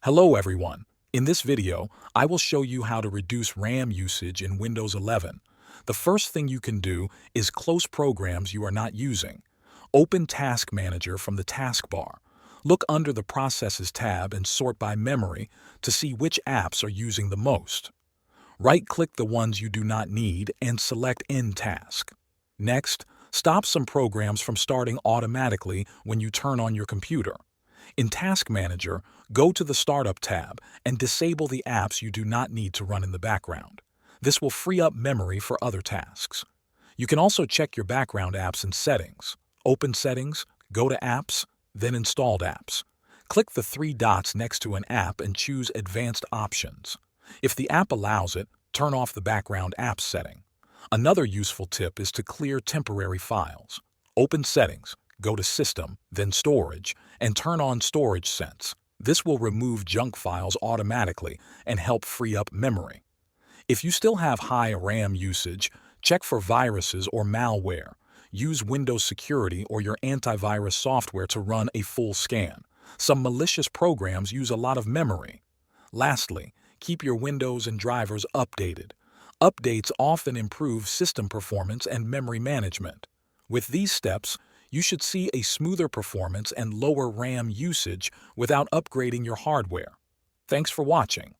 Hello everyone. In this video, I will show you how to reduce RAM usage in Windows 11. The first thing you can do is close programs you are not using. Open Task Manager from the taskbar. Look under the Processes tab and sort by memory to see which apps are using the most. Right-click the ones you do not need and select End Task. Next, stop some programs from starting automatically when you turn on your computer. In Task Manager, go to the Startup tab and disable the apps you do not need to run in the background. This will free up memory for other tasks. You can also check your background apps in Settings. Open Settings, go to Apps, then Installed Apps. Click the three dots next to an app and choose Advanced Options. If the app allows it, turn off the background apps setting. Another useful tip is to clear temporary files. Open Settings, go to System, then Storage, and turn on Storage Sense. This will remove junk files automatically and help free up memory. If you still have high RAM usage, check for viruses or malware. Use Windows Security or your antivirus software to run a full scan. Some malicious programs use a lot of memory. Lastly, keep your Windows and drivers updated. Updates often improve system performance and memory management. With these steps, you should see a smoother performance and lower RAM usage without upgrading your hardware. Thanks for watching.